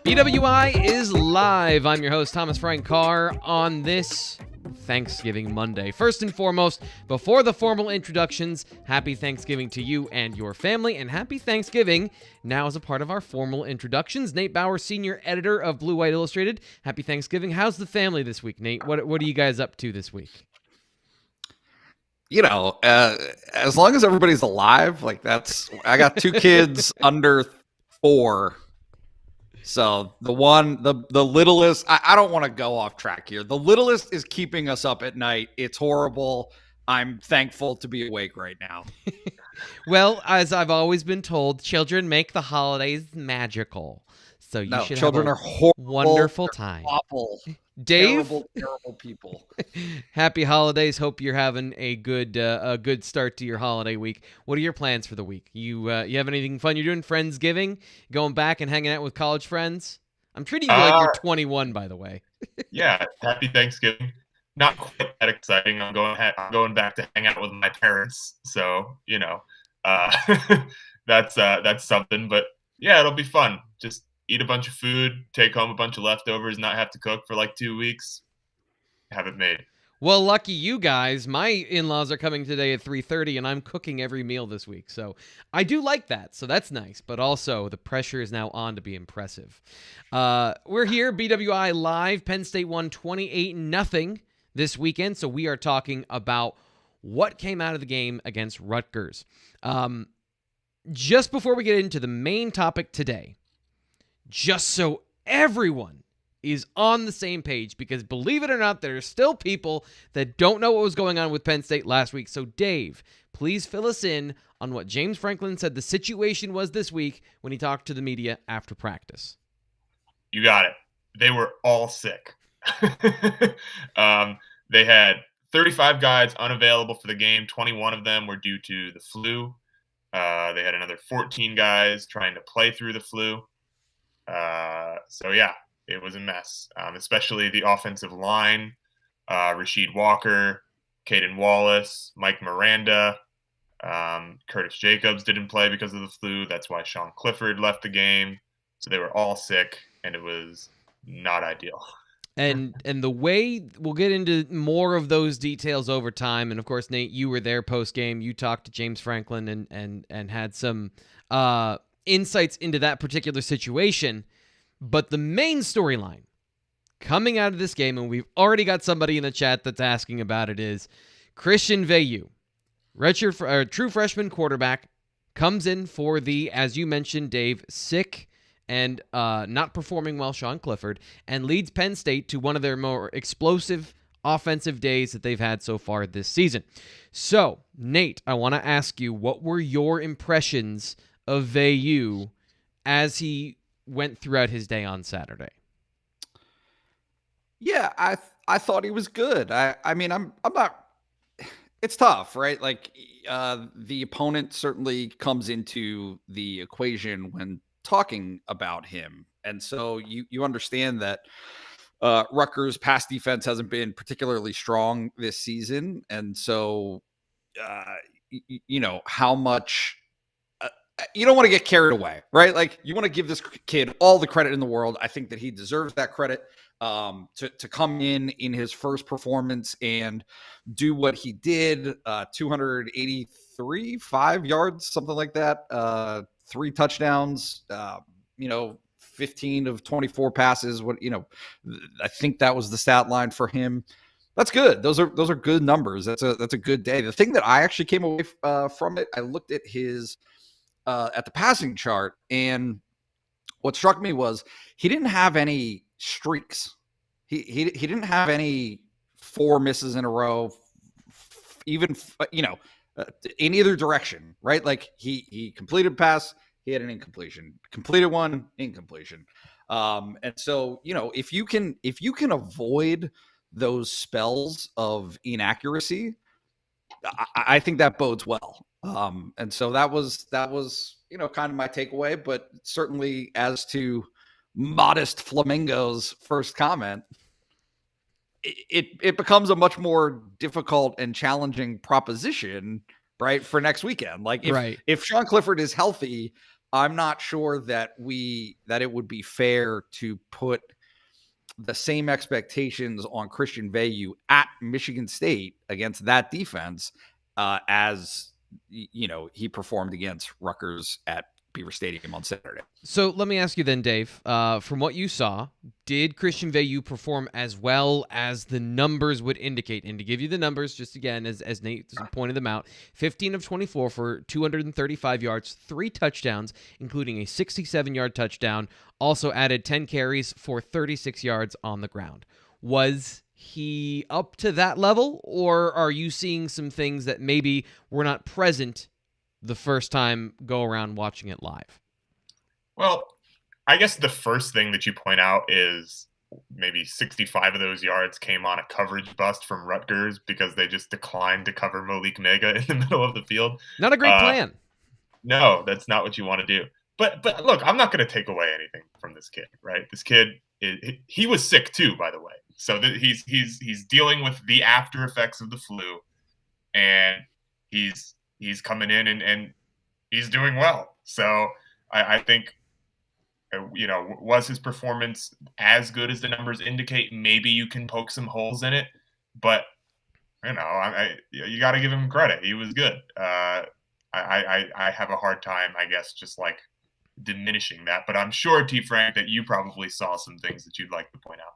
BWI is live. I'm your host, Thomas Frank Carr, on this Thanksgiving Monday. First and foremost, before the formal introductions, happy Thanksgiving to you and your family, and happy Thanksgiving now as a part of our formal introductions. Nate Bauer, senior editor of Blue White Illustrated. Happy Thanksgiving. How's the family this week, Nate? What are you guys up to this week? You know, as long as everybody's alive, I got two kids under 4. So the littlest, I don't want to go off track here. The littlest is keeping us up at night. It's horrible. I'm thankful to be awake right now. Well, as I've always been told, children make the holidays magical. So you should children have a are horrible, wonderful time. Awful. Dave, terrible people. Happy holidays. Hope you're having a good start to your holiday week. What are your plans for the week? You have anything fun you're doing? Friendsgiving? Going back and hanging out with college friends? I'm treating you like you're 21, by the way. Yeah, happy Thanksgiving. Not quite that exciting. I'm going back to hang out with my parents. So, that's something. But yeah, it'll be fun. Just eat a bunch of food, take home a bunch of leftovers, not have to cook for like 2 weeks. Have it made. Well, lucky you guys. My in-laws are coming today at 3:30, and I'm cooking every meal this week. So I do like that. So that's nice. But also, the pressure is now on to be impressive. We're here, BWI Live. Penn State won 28-0 this weekend. So we are talking about what came out of the game against Rutgers. Just before we get into the main topic today, just so everyone is on the same page, because believe it or not, there are still people that don't know what was going on with Penn State last week. So Dave, please fill us in on what James Franklin said the situation was this week when he talked to the media after practice. You got it. They were all sick. They had 35 guys unavailable for the game. 21 of them were due to the flu. They had another 14 guys trying to play through the flu. So yeah, it was a mess, especially the offensive line. Rasheed Walker, Caden Wallace, Mike Miranda, Curtis Jacobs didn't play because of the flu. That's why Sean Clifford left the game. So they were all sick, and it was not ideal. And the way we'll get into more of those details over time. And of course, Nate, you were there post game. You talked to James Franklin and had some insights into that particular situation. But the main storyline coming out of this game, and we've already got somebody in the chat that's asking about it, is Christian Veilleux, true freshman quarterback, comes in for the, as you mentioned, Dave, sick and not performing well Sean Clifford, and leads Penn State to one of their more explosive offensive days that they've had so far this season. So, Nate, I want to ask you, what were your impressions of Veilleux as he went throughout his day on Saturday? Yeah, I thought he was good. I mean, I'm not. It's tough, right? Like the opponent certainly comes into the equation when talking about him, and so you understand that Rutgers' pass defense hasn't been particularly strong this season, and so how much. You don't want to get carried away, right? Like, you want to give this kid all the credit in the world. I think that he deserves that credit to come in his first performance and do what he did. 283, 5 yards, something like that. 3 touchdowns. 15 of 24 passes. I think that was the stat line for him. That's good. Those are good numbers. That's a good day. The thing that I actually came away from it, I looked at his. At the passing chart, and what struck me was he didn't have any streaks. He didn't have any 4 misses in a row, even in either direction, right? Like he completed a pass, he had an incompletion, completed one, incompletion, and so if you can avoid those spells of inaccuracy, I think that bodes well. And so that was kind of my takeaway, but certainly as to modest Flamingo's first comment. it becomes a much more difficult and challenging proposition, right, for next weekend. Like if Sean Clifford is healthy, I'm not sure that it would be fair to put the same expectations on Christian Veilleux at Michigan State against that defense as he performed against Rutgers at Beaver Stadium on Saturday. So let me ask you then, Dave, from what you saw, did Christian Veilleux perform as well as the numbers would indicate? And to give you the numbers, just again, as Nate pointed them out, 15 of 24 for 235 yards, 3 touchdowns, including a 67-yard touchdown, also added 10 carries for 36 yards on the ground. Was he up to that level, or are you seeing some things that maybe were not present the first time go around watching it live? Well, I guess the first thing that you point out is maybe 65 of those yards came on a coverage bust from Rutgers because they just declined to cover Malik Mega in the middle of the field. Not a great plan. No, that's not what you want to do. But look, I'm not going to take away anything from this kid, right? This kid, he was sick too, by the way. So he's dealing with the after effects of the flu, and he's coming in and he's doing well. So I think, was his performance as good as the numbers indicate? Maybe you can poke some holes in it, but you got to give him credit. He was good. I have a hard time, I guess, just like diminishing that, but I'm sure, T. Frank, that you probably saw some things that you'd like to point out.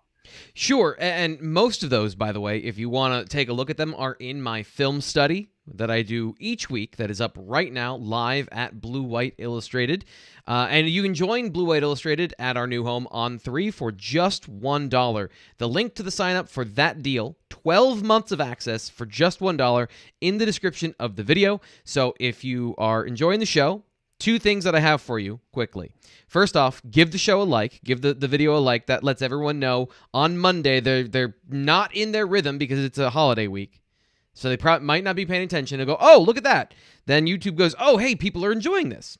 Sure, and most of those, by the way, if you want to take a look at them, are in my film study that I do each week that is up right now live at Blue White Illustrated. And you can join Blue White Illustrated at our new home on 3 for just $1. The link to the sign up for that deal, 12 months of access for just $1, in the description of the video. So if you are enjoying the show, 2 things that I have for you quickly. First off, give the show a like. Give the video a like. That lets everyone know on Monday they're not in their rhythm because it's a holiday week. So they might not be paying attention and go, oh, look at that. Then YouTube goes, oh, hey, people are enjoying this.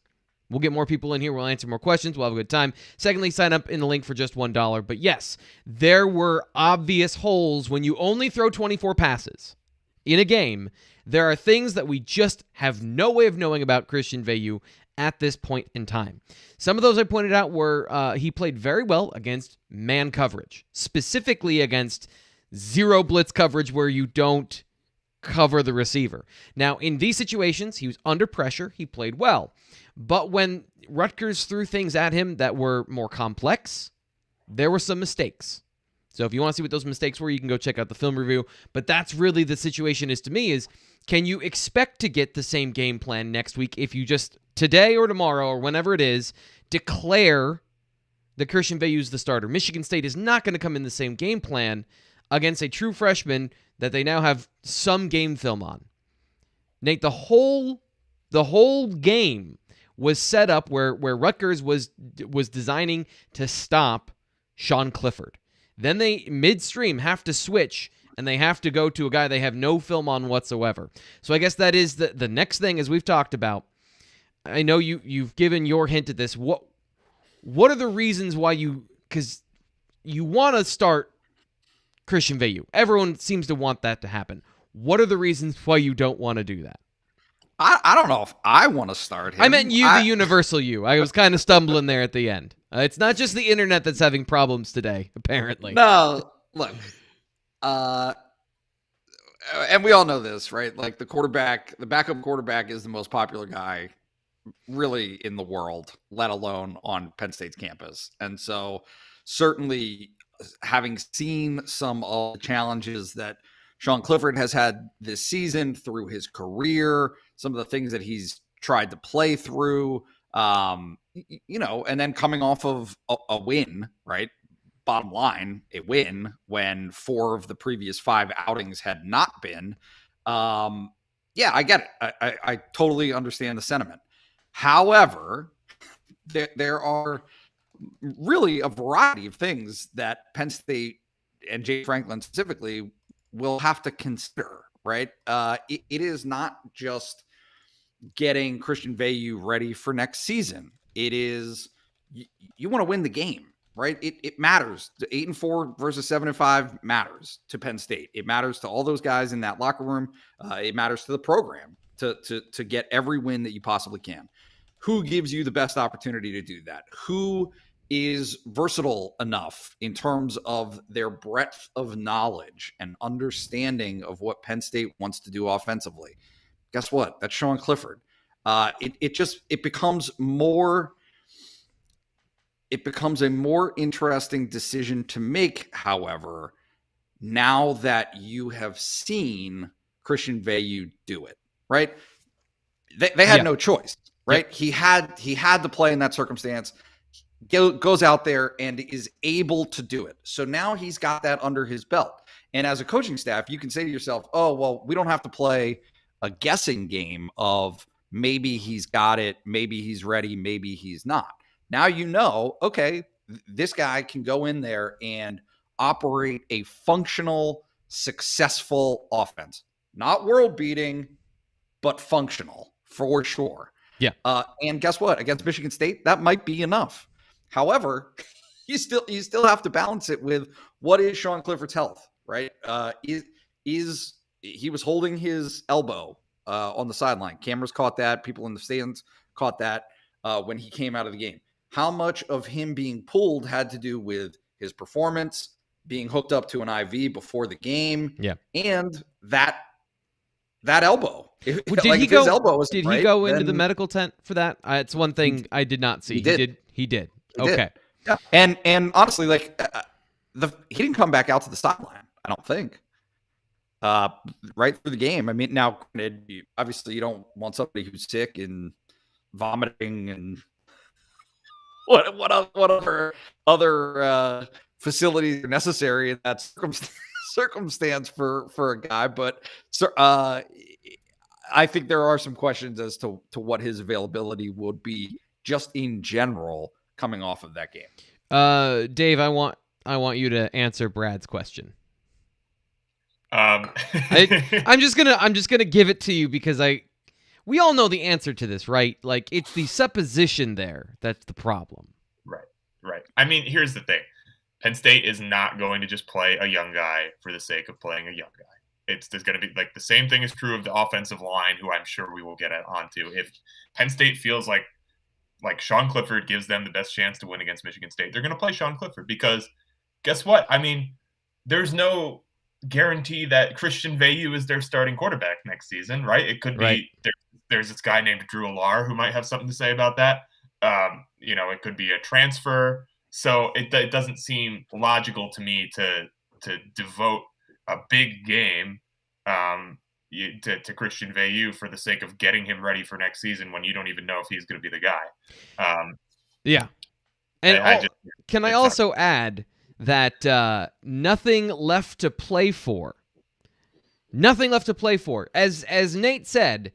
We'll get more people in here. We'll answer more questions. We'll have a good time. Secondly, sign up in the link for just $1. But yes, there were obvious holes when you only throw 24 passes in a game. There are things that we just have no way of knowing about Christian Veilleux at this point in time. Some of those I pointed out were he played very well against man coverage, specifically against zero blitz coverage where you don't cover the receiver. Now, in these situations, he was under pressure. He played well. But when Rutgers threw things at him that were more complex, there were some mistakes. So if you want to see what those mistakes were, you can go check out the film review. But that's really the situation is, to me, is can you expect to get the same game plan next week if you just today or tomorrow or whenever it is declare that Christian Veilleux is the starter? Michigan State is not going to come in the same game plan against a true freshman that they now have some game film on. Nate, the whole game was set up where Rutgers was designing to stop Sean Clifford. Then they, midstream, have to switch, and they have to go to a guy they have no film on whatsoever. So I guess that is the next thing, as we've talked about. I know you've given your hint at this. What are the reasons why because you want to start Christian Veilleux. Everyone seems to want that to happen. What are the reasons why you don't want to do that? I don't know if I want to start him. I meant the universal you. I was kind of stumbling there at the end. It's not just the internet that's having problems today, apparently. No, look. And we all know this, right? Like the backup quarterback is the most popular guy really in the world, let alone on Penn State's campus. And so certainly having seen some of the challenges that Sean Clifford has had this season through his career, some of the things that he's tried to play through, and then coming off of a win, right? Bottom line, a win when 4 of the previous 5 outings had not been. Yeah, I get it. I totally understand the sentiment. However, there are really a variety of things that Penn State and James Franklin specifically will have to consider, right? It is not just getting Christian Veilleux ready for next season. It is, you want to win the game. right? It matters. The 8-4 versus 7-5 matters to Penn State. It matters to all those guys in that locker room. It matters to the program to get every win that you possibly can. Who gives you the best opportunity to do that? Who is versatile enough in terms of their breadth of knowledge and understanding of what Penn State wants to do offensively? Guess what? That's Sean Clifford. It becomes a more interesting decision to make, however, now that you have seen Christian Veilleux do it, right? They had no choice, right? Yep. He had to play in that circumstance, goes out there and is able to do it. So now he's got that under his belt. And as a coaching staff, you can say to yourself, oh, well, we don't have to play a guessing game of maybe he's got it, maybe he's ready, maybe he's not. Now you know, okay, this guy can go in there and operate a functional, successful offense. Not world-beating, but functional for sure. Yeah. And guess what? Against Michigan State, that might be enough. However, you still have to balance it with what is Sean Clifford's health, right? He was holding his elbow on the sideline. Cameras caught that. People in the stands caught that when he came out of the game. How much of him being pulled had to do with his performance, being hooked up to an IV before the game, and that elbow. Did he go into the medical tent for that? It's one thing I did not see. He did. Okay. Yeah. And honestly, like he didn't come back out to the sideline, I don't think. Right through the game. I mean, now obviously you don't want somebody who's sick and vomiting and what other facilities are necessary in that circumstance for a guy. But I think there are some questions as to what his availability would be just in general coming off of that game. Dave, I want you to answer Brad's question. I'm just gonna give it to you because we all know the answer to this, right? Like, it's the supposition there that's the problem. Right. I mean, here's the thing. Penn State is not going to just play a young guy for the sake of playing a young guy. There's going to be like the same thing is true of the offensive line, who I'm sure we will get onto. If Penn State feels like Sean Clifford gives them the best chance to win against Michigan State, they're going to play Sean Clifford because guess what? I mean, there's no guarantee that Christian Veilleux is their starting quarterback next season, right? It could be there's this guy named Drew Alar who might have something to say about that. It could be a transfer. So it doesn't seem logical to me to devote a big game to Christian Veilleux for the sake of getting him ready for next season when you don't even know if he's going to be the guy. Yeah. And can I also add that nothing left to play for. Nothing left to play for. As Nate said,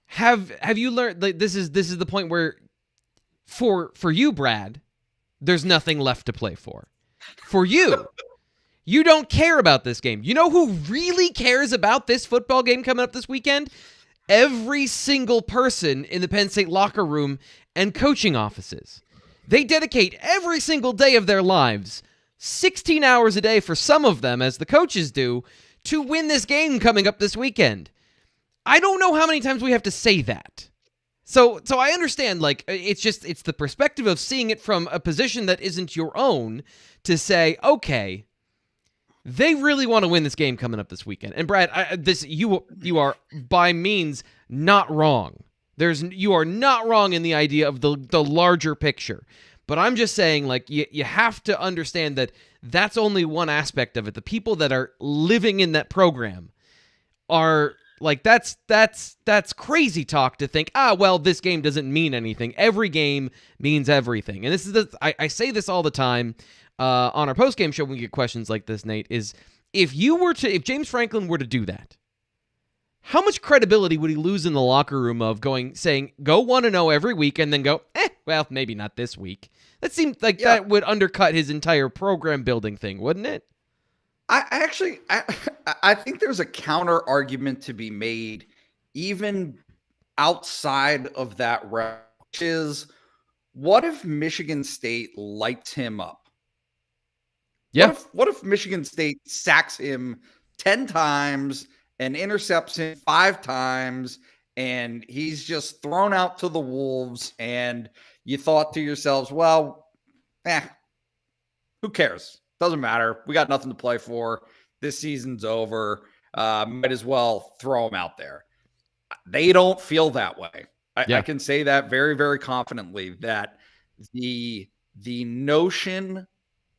have you learned, like, this is the point where for you, Brad, there's nothing left to play for. For you, you don't care about this game. You know who really cares about this football game coming up this weekend? Every single person in the Penn State locker room and coaching offices. They dedicate every single day of their lives, 16 hours a day for some of them, as the coaches do, to win this game coming up this weekend. I don't know how many times we have to say that. So I understand, like, it's the perspective of seeing it from a position that isn't your own to say, okay, they really want to win this game coming up this weekend. And Brad, you are by means not wrong. You are not wrong in the idea of the larger picture. But I'm just saying, like, you have to understand that that's only one aspect of it. The people that are living in that program are like, that's crazy talk to think, well, this game doesn't mean anything. Every game means everything. And this is I say this all the time on our post-game show when we get questions like this, Nate, is if James Franklin were to do that, how much credibility would he lose in the locker room of saying, go 1-0 every week and then go, well, maybe not this week? That seems like that would undercut his entire program building thing, wouldn't it? I think there's a counter argument to be made even outside of that route, which is, what if Michigan State lights him up Yeah. What if Michigan State sacks him 10 times and intercepts him 5 times and he's just thrown out to the wolves and you thought to yourselves, well, who cares? Doesn't matter. We got nothing to play for. This season's over. Might as well throw him out there. They don't feel that way. I can say that very, very confidently that the notion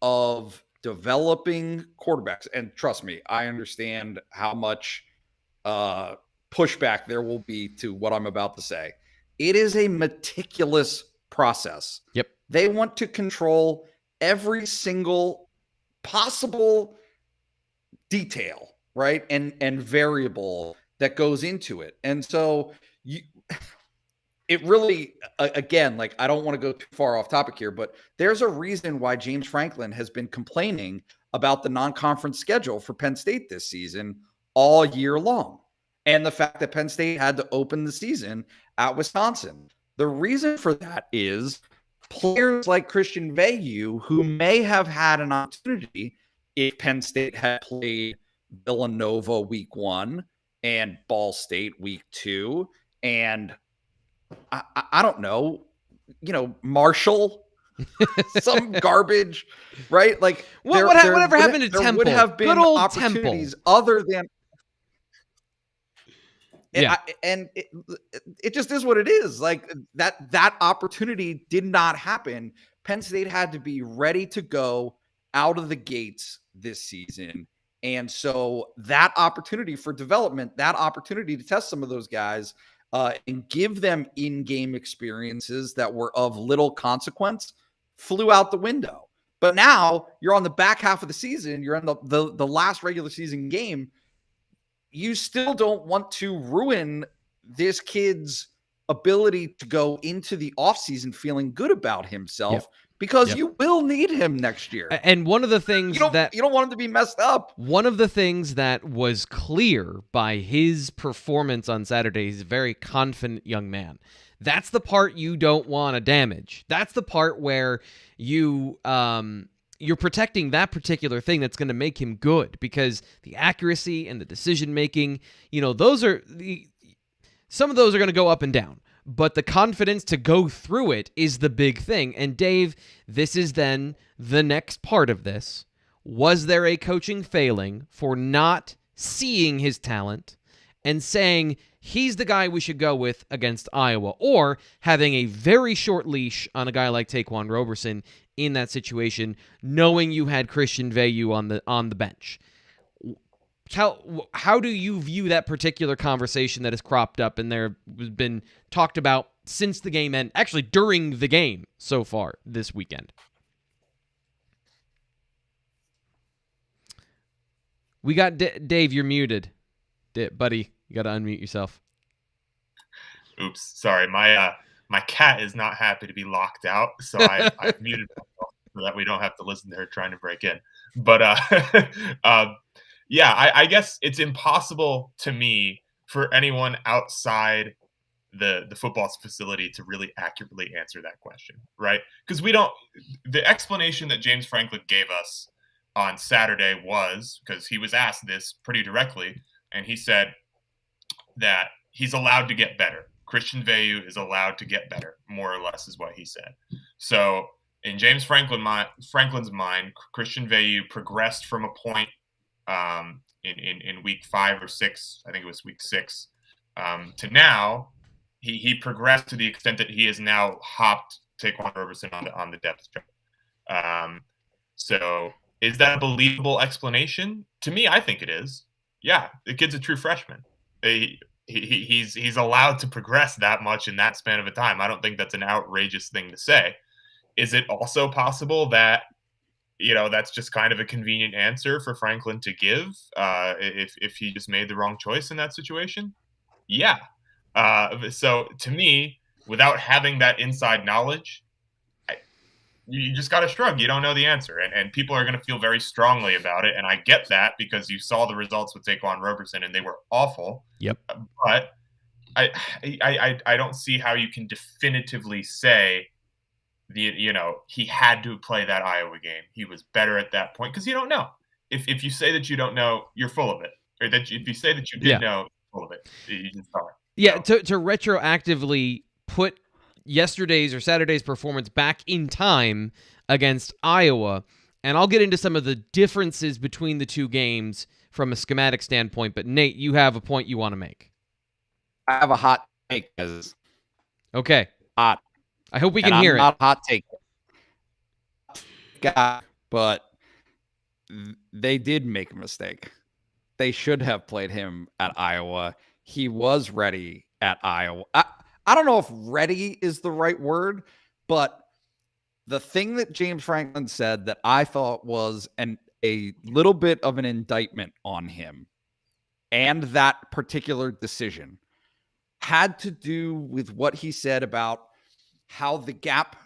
of developing quarterbacks, and trust me, I understand how much pushback there will be to what I'm about to say. It is a meticulous process. Yep. They want to control every single possible detail, right? And variable that goes into it. And so it really, again, like, I don't want to go too far off topic here, but there's a reason why James Franklin has been complaining about the non-conference schedule for Penn State this season all year long. And the fact that Penn State had to open the season at Wisconsin. The reason for that is players like Christian Veilleux, who may have had an opportunity if Penn State had played Villanova week 1 and Ball State week 2 and I don't know, Marshall, some garbage, right? Like, whatever happened to Temple? Would have been good old opportunities Temple. other than, yeah, and it just is what it is. Like, that opportunity did not happen. Penn State had to be ready to go out of the gates this season. And so that opportunity for development, that opportunity to test some of those guys and give them in-game experiences that were of little consequence flew out the window. But now you're on the back half of the season. You're in the last regular season game. You still don't want to ruin this kid's ability to go into the offseason feeling good about himself because you will need him next year. And one of the things you don't want him to be messed up. One of the things that was clear by his performance on Saturday, he's a very confident young man. That's the part you don't want to damage. That's the part where you're protecting that particular thing that's going to make him good, because the accuracy and the decision making, some of those are going to go up and down. But the confidence to go through it is the big thing. And Dave, this is then the next part of this. Was there a coaching failing for not seeing his talent and saying he's the guy we should go with against Iowa, or having a very short leash on a guy like Taquan Roberson in that situation, knowing you had Christian Veilleux on the bench? How do you view that particular conversation that has cropped up and there has been talked about since the game and actually during the game so far this weekend? We got Dave. You're muted, buddy. You got to unmute yourself. Oops, sorry. My cat is not happy to be locked out, so I've muted myself so that we don't have to listen to her trying to break in. But yeah, I guess it's impossible to me for anyone outside the football facility to really accurately answer that question, right? Because the explanation that James Franklin gave us on Saturday was, because he was asked this pretty directly, and he said that he's allowed to get better. Christian Veilleux is allowed to get better, more or less is what he said. So in James Franklin's mind, Christian Veilleux progressed from a point in week 5 or 6, I think it was week 6, to now he progressed to the extent that he has now hopped Taquan Roberson on the depth chart. So is that a believable explanation? To me, I think it is. Yeah, the kid's a true freshman. He's allowed to progress that much in that span of a time. I don't think that's an outrageous thing to say. Is it also possible that that's just kind of a convenient answer for Franklin to give if he just made the wrong choice in that situation? Yeah. So to me, without having that inside knowledge, you just got to shrug. You don't know the answer. And people are going to feel very strongly about it. And I get that, because you saw the results with Taquan Roberson and they were awful. Yep. But I don't see how you can definitively say he had to play that Iowa game. He was better at that point because you don't know. If you say that you don't know, you're full of it. Or if you say that you did know, you're full of it. You just aren't. Yeah, to retroactively put yesterday's or Saturday's performance back in time against Iowa, and I'll get into some of the differences between the two games from a schematic standpoint, but Nate, you have a point you want to make. I have a hot take. Okay. Hot. I hope we can hear it. Not hot take. But they did make a mistake. They should have played him at Iowa. He was ready at Iowa. I don't know if ready is the right word, but the thing that James Franklin said that I thought was a little bit of an indictment on him and that particular decision had to do with what he said about how the gap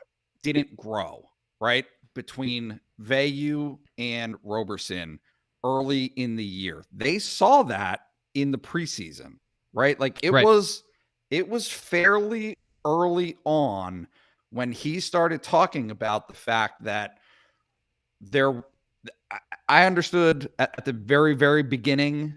didn't grow, right, between Veilleux and Roberson early in the year. They saw that in the preseason, right? Like it was fairly early on when he started talking about the fact that I understood at the very, very beginning,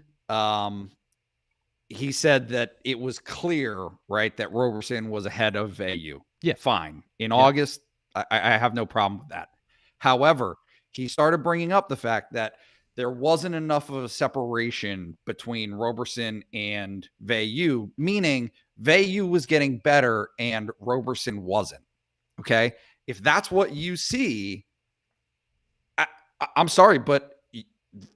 he said that it was clear, right, that Roberson was ahead of Veilleux. Yeah. Fine. In August, I have no problem with that. However, he started bringing up the fact that there wasn't enough of a separation between Roberson and Veilleux, meaning Veilleux was getting better and Roberson wasn't. Okay? If that's what you see, I'm sorry, but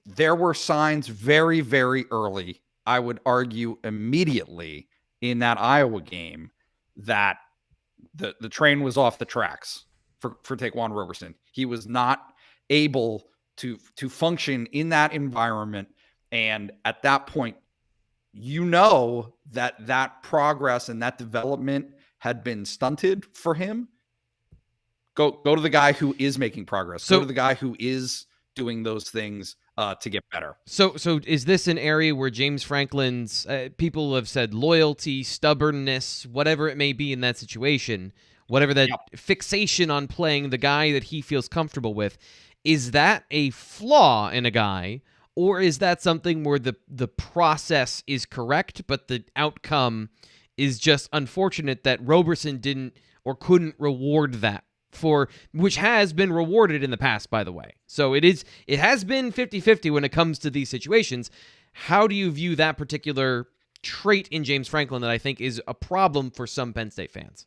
there were signs very, very early, I would argue immediately in that Iowa game, that the train was off the tracks for Taquan Roberson. He was not able to function in that environment. And at that point, that progress and that development had been stunted for him. Go to the guy who is making progress. Go to the guy who is doing those things to get better. So is this an area where James Franklin's people have said loyalty, stubbornness, whatever it may be in that situation, whatever that fixation on playing the guy that he feels comfortable with, is that a flaw in a guy, or is that something where the process is correct, but the outcome is just unfortunate that Roberson didn't or couldn't reward that? Which has been rewarded in the past, by the way. So it has been 50-50 when it comes to these situations. How do you view that particular trait in James Franklin that I think is a problem for some Penn State fans?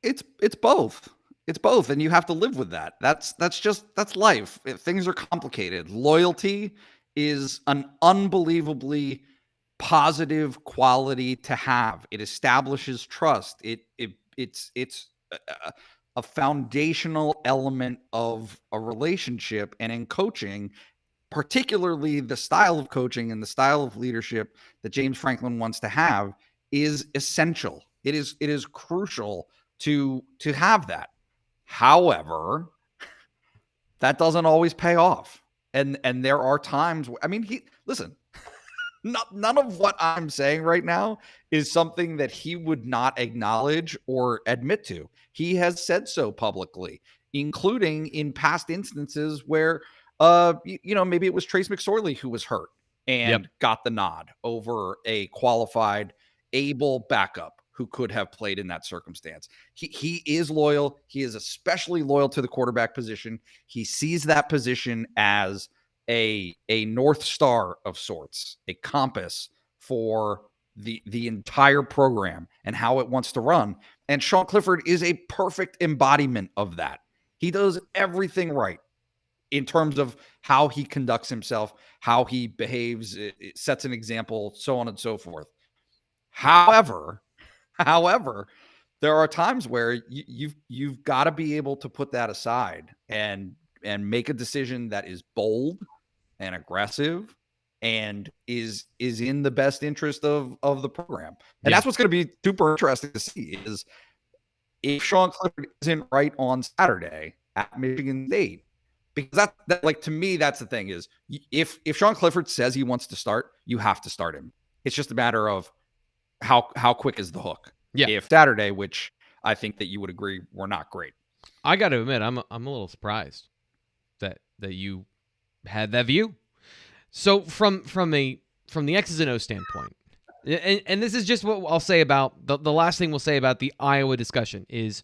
It's both. It's both, and you have to live with that. That's life. Things are complicated. Loyalty is an unbelievably positive quality to have. It establishes trust. It's a foundational element of a relationship, and in coaching, particularly the style of coaching and the style of leadership that James Franklin wants to have, is essential. It is crucial to have that. However, that doesn't always pay off. And there are times listen, none of what I'm saying right now is something that he would not acknowledge or admit to. He has said so publicly, including in past instances where, maybe it was Trace McSorley who was hurt and got the nod over a qualified, able backup who could have played in that circumstance. He is loyal. He is especially loyal to the quarterback position. He sees that position as a North Star of sorts, a compass for the entire program and how it wants to run. And Sean Clifford is a perfect embodiment of that. He does everything right in terms of how he conducts himself, how he behaves, it sets an example, so on and so forth. However, there are times where you've got to be able to put that aside and make a decision that is bold and aggressive and is in the best interest of the program. And that's what's going to be super interesting to see, is if Sean Clifford isn't right on Saturday at Michigan State, because that like, to me, that's the thing, is if Sean Clifford says he wants to start, you have to start him. It's just a matter of how quick is the hook. Yeah. If Saturday, which I think that you would agree were not great. I got to admit, I'm a little surprised that you had that view. So from the X's and O's standpoint, and this is just what I'll say about the last thing we'll say about the Iowa discussion is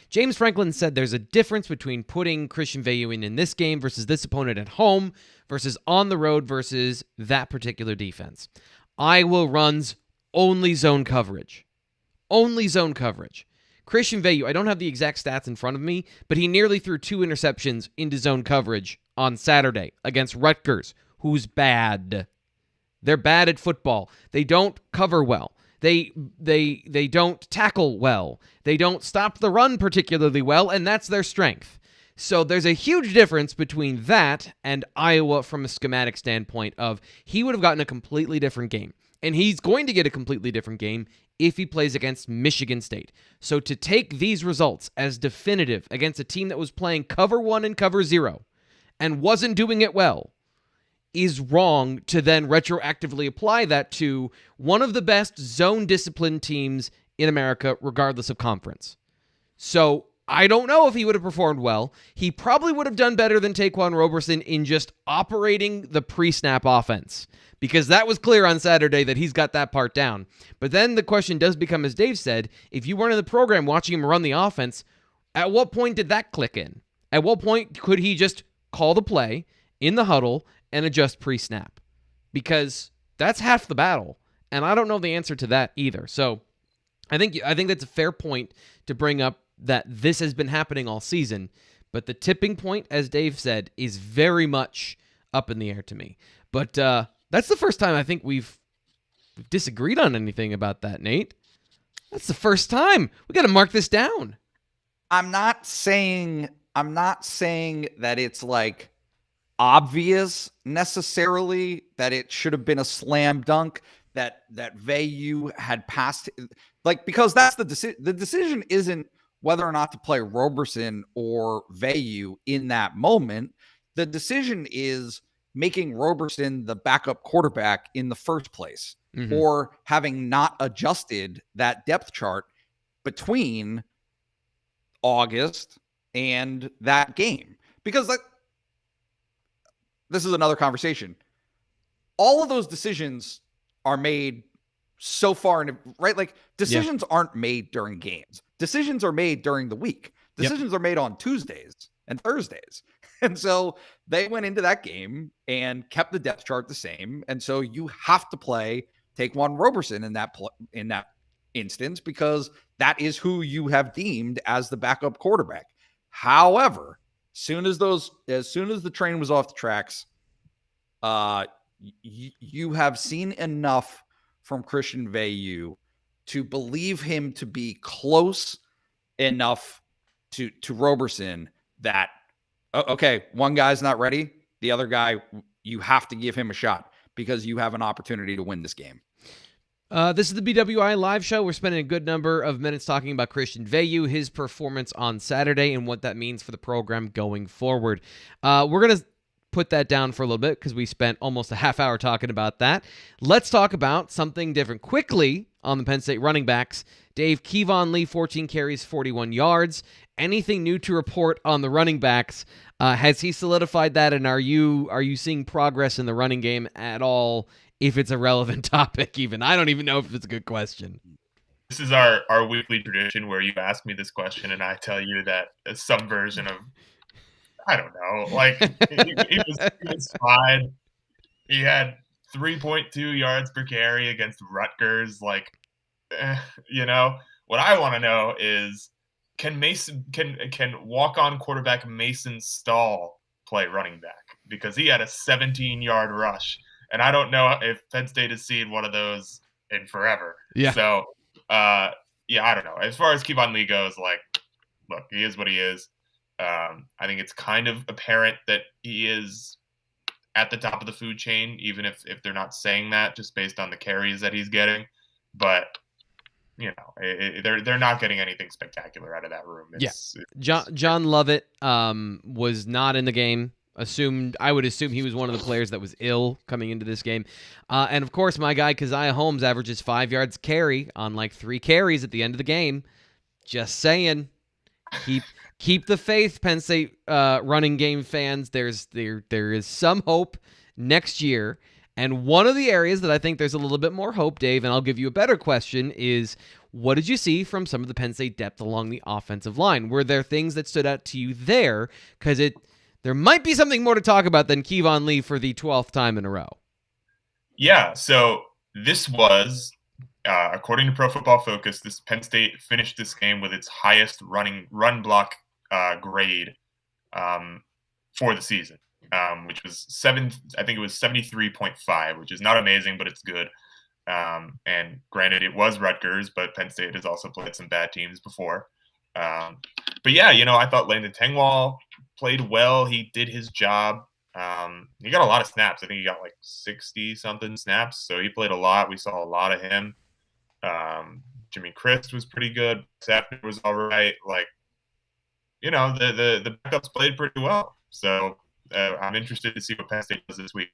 James Franklin said there's a difference between putting Christian Veilleux in this game versus this opponent at home versus on the road versus that particular defense. Iowa runs only zone coverage. Only zone coverage. Christian Veilleux, I don't have the exact stats in front of me, but he nearly threw 2 interceptions into zone coverage on Saturday against Rutgers, who's bad. They're bad at football. They don't cover well. They don't tackle well. They don't stop the run particularly well, and that's their strength. So there's a huge difference between that and Iowa from a schematic standpoint of he would have gotten a completely different game. And he's going to get a completely different game if he plays against Michigan State. So to take these results as definitive against a team that was playing cover 1 and cover 0 and wasn't doing it well is wrong to then retroactively apply that to one of the best zone disciplined teams in America, regardless of conference. So I don't know if he would have performed well. He probably would have done better than Taquan Roberson in just operating the pre-snap offense, because that was clear on Saturday that he's got that part down. But then the question does become, as Dave said, if you weren't in the program watching him run the offense, at what point did that click in? At what point could he just call the play in the huddle and adjust pre-snap? Because that's half the battle, and I don't know the answer to that either. So I think that's a fair point to bring up, that this has been happening all season, but the tipping point, as Dave said, is very much up in the air to me. But that's the first time I think we've disagreed on anything about that, Nate. That's the first time. We got to mark this down. I'm not saying that it's like obvious necessarily that it should have been a slam dunk, that Veilleux had passed, like, because that's the decision. The decision isn't whether or not to play Roberson or Veilleux in that moment. The decision is making Roberson the backup quarterback in the first place, or having not adjusted that depth chart between August and that game. Because this is another conversation. All of those decisions are made so far in, right? Like, decisions aren't made during games. Decisions are made during the week. Decisions are made on Tuesdays and Thursdays. And so they went into that game and kept the depth chart the same. And so you have to play Taquan Roberson in that instance, because that is who you have deemed as the backup quarterback. However, as soon as the train was off the tracks, you have seen enough from Christian Veilleux to believe him to be close enough to Roberson that, okay, one guy's not ready, the other guy, you have to give him a shot because you have an opportunity to win this game. This is the BWI live show. We're spending a good number of minutes talking about Christian Veilleux, his performance on Saturday, and what that means for the program going forward. We're going to put that down for a little bit because we spent almost a half hour talking about that. Let's talk about something different quickly on the Penn State running backs. Dave, Kevon Lee, 14 carries, 41 yards. Anything new to report on the running backs? Has he solidified that, and are you seeing progress in the running game at all, if it's a relevant topic even? I don't even know if it's a good question. This is our weekly tradition where you ask me this question and I tell you that some version of, I don't know, like he was fine. He had 3.2 yards per carry against Rutgers. Like, what I want to know is, can walk-on quarterback Mason Stahl play running back? Because he had a 17-yard rush, and I don't know if Penn State has seen one of those in forever. Yeah. So, I don't know. As far as Kevon Lee goes, like, look, he is what he is. I think it's kind of apparent that he is at the top of the food chain, even if they're not saying that, just based on the carries that he's getting. But they're not getting anything spectacular out of that room. John Lovett was not in the game. I would assume he was one of the players that was ill coming into this game. And of course, my guy Kaziah Holmes averages 5 yards carry on like 3 carries at the end of the game. Just saying. keep the faith, Penn State running game fans. There is some hope next year. And one of the areas that I think there's a little bit more hope, Dave, and I'll give you a better question, is what did you see from some of the Penn State depth along the offensive line? Were there things that stood out to you there? Because there might be something more to talk about than Kevon Lee for the 12th time in a row. Yeah, so this was, according to Pro Football Focus, this Penn State finished this game with its highest run block grade for the season, which was 73.5, which is not amazing, but it's good. And granted, it was Rutgers, but Penn State has also played some bad teams before. But yeah, I thought Landon Tengwall played well. He did his job. He got a lot of snaps. I think he got like 60-something snaps, so he played a lot. We saw a lot of him. Jimmy Christ was pretty good. Safner was all right. Like, the backups played pretty well. So I'm interested to see what Penn State does this week.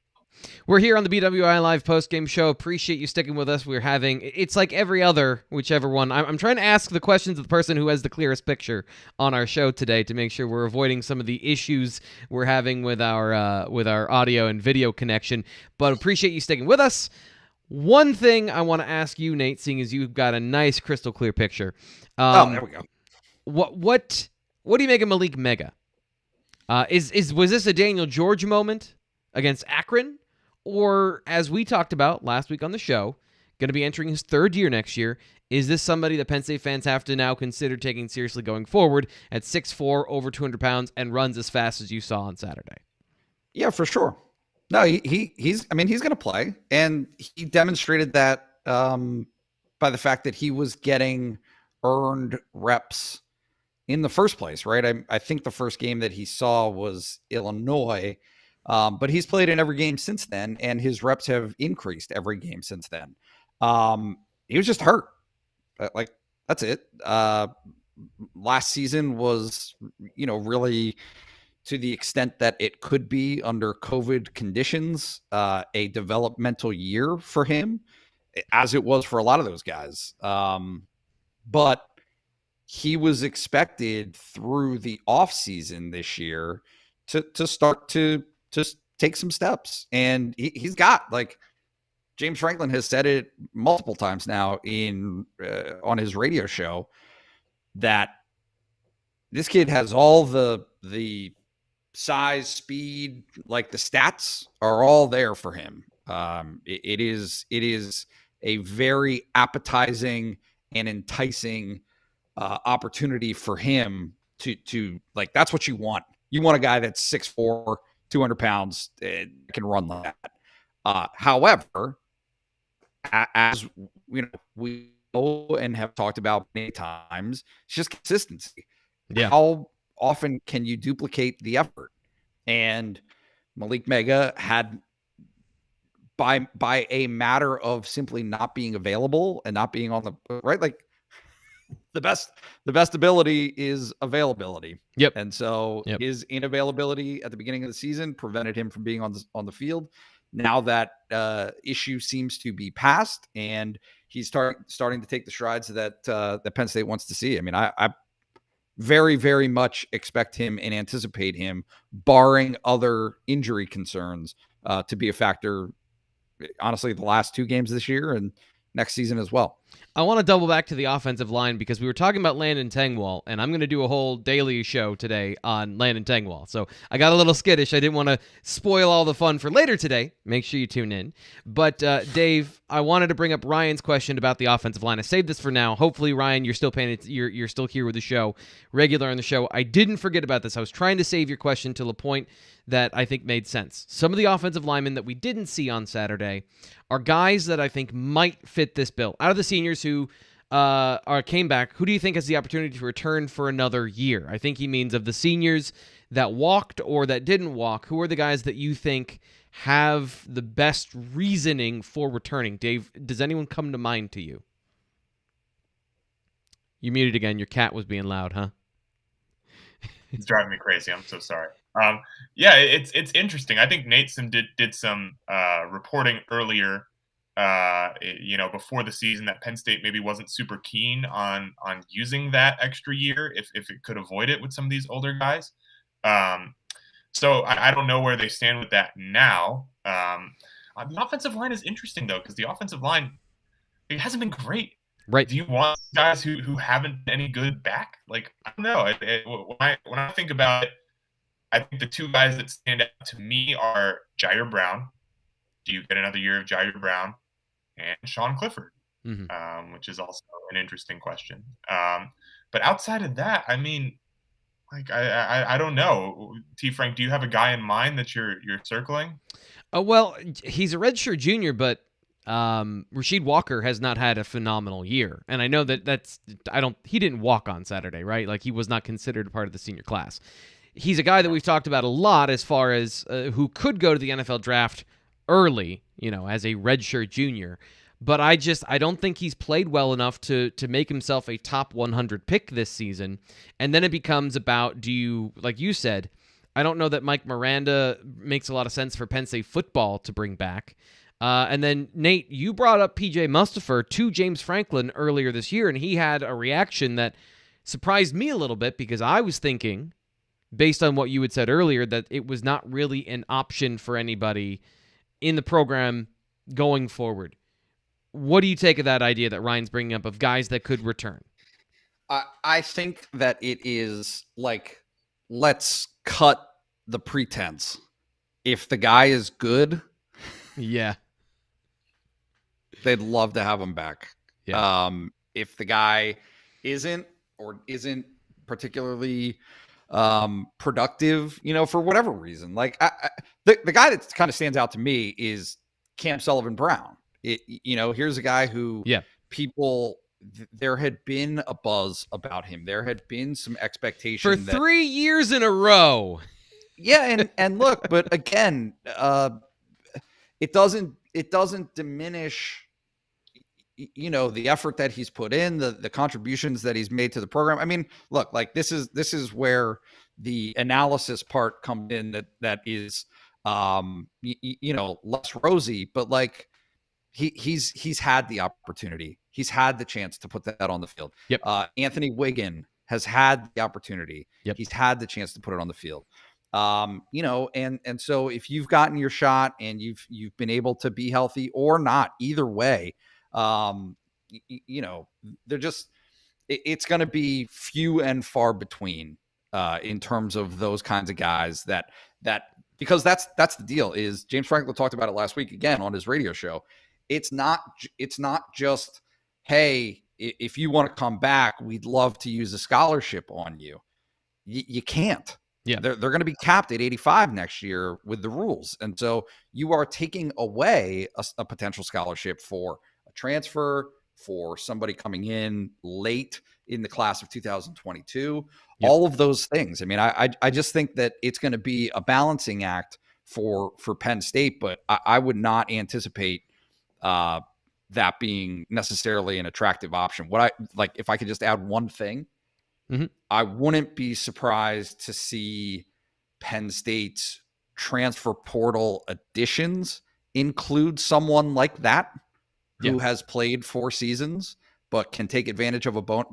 We're here on the BWI Live postgame show. Appreciate you sticking with us. It's like every other, whichever one. I'm trying to ask the questions of the person who has the clearest picture on our show today to make sure we're avoiding some of the issues we're having with our audio and video connection. But appreciate you sticking with us. One thing I want to ask you, Nate, seeing as you've got a nice crystal clear picture. There we go. What do you make of Malik Mega? Was this a Daniel George moment against Akron? Or, as we talked about last week on the show, going to be entering his third year next year, is this somebody that Penn State fans have to now consider taking seriously going forward at 6'4", over 200 pounds, and runs as fast as you saw on Saturday? Yeah, for sure. No, he's going to play, and he demonstrated that by the fact that he was getting earned reps in the first place, right? I think the first game that he saw was Illinois, but he's played in every game since then, and his reps have increased every game since then. He was just hurt. Like, that's it. Last season was, really, to the extent that it could be under COVID conditions, a developmental year for him, as it was for a lot of those guys. But he was expected through the offseason this year to start to just take some steps. And he's got, like, James Franklin has said it multiple times now on his radio show, that this kid has all the size, speed, like the stats are all there for him. It is a very appetizing and enticing opportunity for him to like, that's what you want. You want a guy that's 6'4", 200 pounds, can run like that. However, as we know and have talked about many times, it's just consistency. Yeah. How often can you duplicate the effort? And Malik Mega had, by a matter of simply not being available and not being on the right, like, the best ability is availability. Yep. And so his inavailability at the beginning of the season prevented him from being on the field. Now that issue seems to be past, and he's starting to take the strides that Penn State wants to see. I mean, I very, very much expect him and anticipate him, barring other injury concerns, to be a factor, honestly, the last two games this year and next season as well. I want to double back to the offensive line because we were talking about Landon Tengwall, and I'm going to do a whole daily show today on Landon Tengwall. So I got a little skittish. I didn't want to spoil all the fun for later today. Make sure you tune in. But Dave, I wanted to bring up Ryan's question about the offensive line. I saved this for now. Hopefully, Ryan, you're still paying it. You're still here with the show, regular on the show. I didn't forget about this. I was trying to save your question till a point that I think made sense. Some of the offensive linemen that we didn't see on Saturday are guys that I think might fit this bill. Out of the seniors who came back, who do you think has the opportunity to return for another year? I think he means of the seniors that walked or that didn't walk, who are the guys that you think have the best reasoning for returning? Dave, does anyone come to mind to you? You muted again. Your cat was being loud, huh? It's driving me crazy. I'm so sorry. Yeah, it's interesting. I think Nate did some reporting earlier before the season that Penn State maybe wasn't super keen on using that extra year if it could avoid it with some of these older guys. So I don't know where they stand with that now. The offensive line is interesting, though, because the offensive line, it hasn't been great. Right. Do you want guys who haven't been any good back? Like, I don't know. When I think about it, I think the two guys that stand out to me are Jair Brown. Do you get another year of Jair Brown? And Sean Clifford, which is also an interesting question. But outside of that, I mean, like I don't know. T. Frank, do you have a guy in mind that you're circling? Well, he's a redshirt junior, but Rasheed Walker has not had a phenomenal year, and I know he didn't walk on Saturday, right? Like, he was not considered a part of the senior class. He's a guy that we've talked about a lot as far as who could go to the NFL draft early, as a redshirt junior. But I don't think he's played well enough to make himself a top 100 pick this season. And then it becomes about, like you said, I don't know that Mike Miranda makes a lot of sense for Penn State football to bring back. And then, Nate, you brought up P.J. Mustipher to James Franklin earlier this year, and he had a reaction that surprised me a little bit, because I was thinking, based on what you had said earlier, that it was not really an option for anybody in the program going forward. What do you take of that idea that Ryan's bringing up of guys that could return? I think that it is like, let's cut the pretense. If the guy is good, yeah, they'd love to have him back. Yeah. If the guy isn't particularly productive, for whatever reason, like the guy that kind of stands out to me is Cam Sullivan-Brown. Here's a guy who there had been a buzz about him. There had been some expectation for 3 years in a row. Yeah. And look, but again, it doesn't diminish, the effort that he's put in, the contributions that he's made to the program. I mean, look, like this is where the analysis part comes in that is, less rosy, but like he's had the opportunity. He's had the chance to put that on the field. Yep. Anthony Wiggin has had the opportunity. Yep. He's had the chance to put it on the field. And so if you've gotten your shot and you've been able to be healthy or not, either way, it's going to be few and far between, in terms of those kinds of guys that because that's the deal. Is James Franklin talked about it last week again on his radio show. It's not just, hey, if you want to come back, we'd love to use a scholarship on you. You can't. Yeah, they're going to be capped at 85 next year with the rules. And so you are taking away a potential scholarship for a transfer, for somebody coming in late in the class of 2022, yep. All of those things. I mean, I just think that it's going to be a balancing act for Penn State, but I would not anticipate that being necessarily an attractive option. If I could just add one thing, mm-hmm. I wouldn't be surprised to see Penn State's transfer portal additions include someone like that who has played 4 seasons but can take advantage of a bone.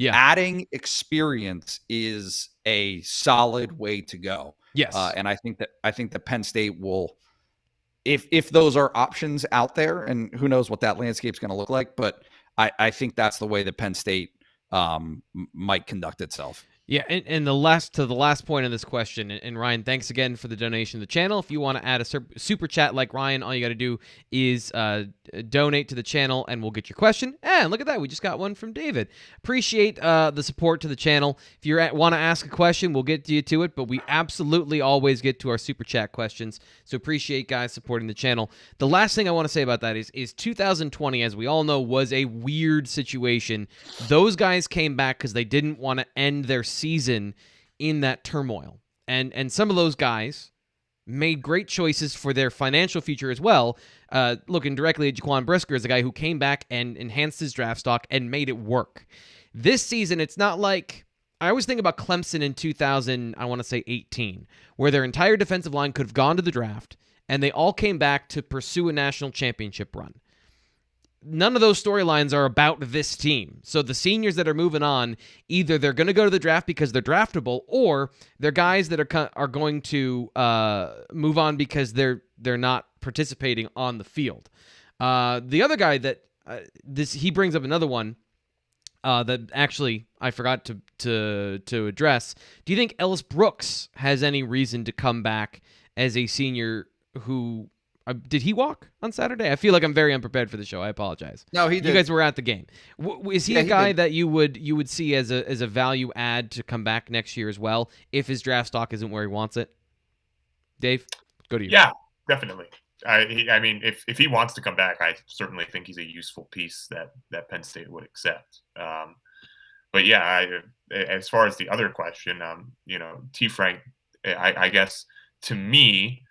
Adding experience is a solid way to go. Yes, and I think that Penn State will, if those are options out there, and who knows what that landscape's going to look like, but I think that's the way that Penn State might conduct itself. Yeah, and the last point of this question, and Ryan, thanks again for the donation to the channel. If you want to add a super chat like Ryan, all you got to do is donate to the channel, and we'll get your question. And look at that, we just got one from David. Appreciate the support to the channel. If you want to ask a question, we'll get you to it, but we absolutely always get to our super chat questions. So appreciate guys supporting the channel. The last thing I want to say about that is 2020, as we all know, was a weird situation. Those guys came back because they didn't want to end their season in that turmoil. And some of those guys made great choices for their financial future as well. Looking directly at Jaquan Brisker as a guy who came back and enhanced his draft stock and made it work. This season, it's not like, I always think about Clemson in 2018, where their entire defensive line could have gone to the draft and they all came back to pursue a national championship run. none of those storylines are about this team. So the seniors that are moving on, either they're going to go to the draft because they're draftable, or they're guys that are going to move on because they're not participating on the field. The other guy that he brings up another one that actually I forgot to address. Do you think Ellis Brooks has any reason to come back as a senior who? Did he walk on Saturday? I feel like I'm very unprepared for the show. I apologize. No, he did. You guys were at the game. Is he a guy that you would see as a value add to come back next year as well if his draft stock isn't where he wants it? Dave, go to you. Yeah, definitely. I mean, if he wants to come back, I certainly think he's a useful piece that Penn State would accept. But yeah, as far as the other question, T. Frank, I guess to me,